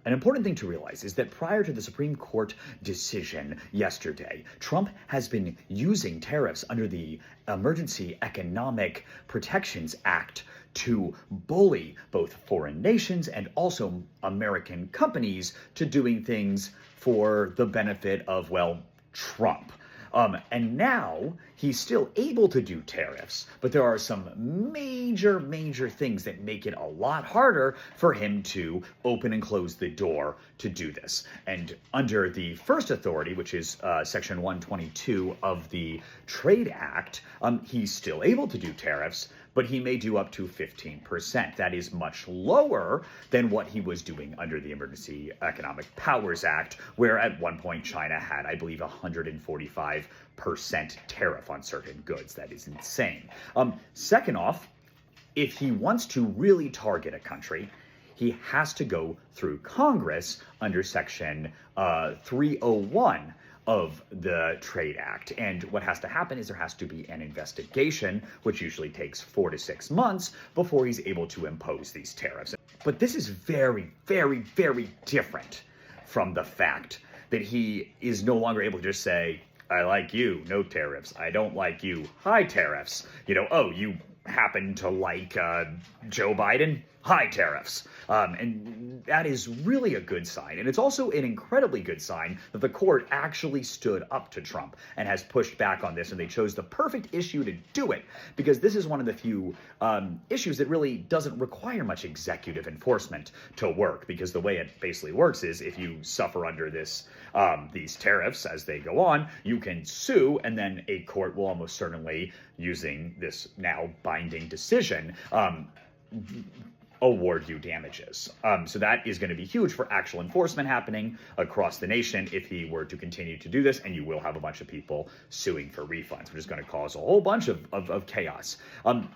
An important thing to realize is that prior to the Supreme Court decision yesterday, Trump has been using tariffs under the Emergency Economic Protections Act to bully both foreign nations and also American companies to doing things for the benefit of, well, Trump. And now he's still able to do tariffs, but there are some major things that make it a lot harder for him to open and close the door to do this. And under the first authority, which is Section 122 of the Trade Act, he's still able to do tariffs, but he may do up to 15%. That is much lower than what he was doing under the Emergency Economic Powers Act, where at one point China had, I believe, 145% tariff on certain goods. That is insane. Second off, if he wants to really target a country, he has to go through Congress under Section 301 of the Trade Act. And what has to happen is there has to be an investigation, which usually takes 4 to 6 months before he's able to impose these tariffs. But this is very different from the fact that he is no longer able to just say, I like you, no tariffs. I don't like you, high tariffs. Oh, you happen to like Joe Biden? High tariffs. And that is really a good sign. And it's also an incredibly good sign that the court actually stood up to Trump and has pushed back on this, and they chose the perfect issue to do it, because this is one of the few issues that really doesn't require much executive enforcement to work, because the way it basically works is if you suffer under these tariffs as they go on, you can sue, and then a court will almost certainly, using this now binding decision, award you damages. So that is going to be huge for actual enforcement happening across the nation if he were to continue to do this, and you will have a bunch of people suing for refunds, which is going to cause a whole bunch of chaos. And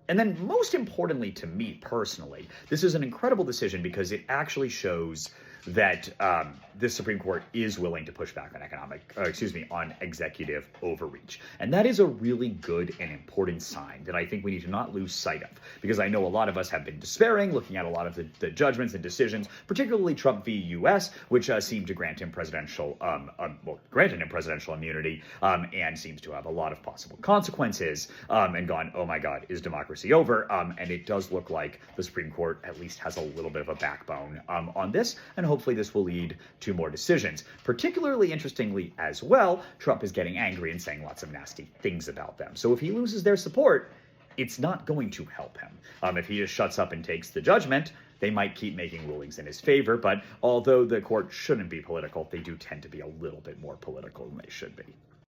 then most importantly to me personally, this is an incredible decision because it actually shows that the Supreme Court is willing to push back on on executive overreach. And that is a really good and important sign that I think we need to not lose sight of, because I know a lot of us have been despairing, looking at a lot of the judgments and decisions, particularly Trump v. U.S., which seemed to grant him presidential immunity, and seems to have a lot of possible consequences, and gone, oh my God, is democracy over? And it does look like the Supreme Court at least has a little bit of a backbone on this, and hopefully this will lead to more decisions. Particularly interestingly as well, Trump is getting angry and saying lots of nasty things about them. So if he loses their support, it's not going to help him. If he just shuts up and takes the judgment, they might keep making rulings in his favor. But although the court shouldn't be political, they do tend to be a little bit more political than they should be.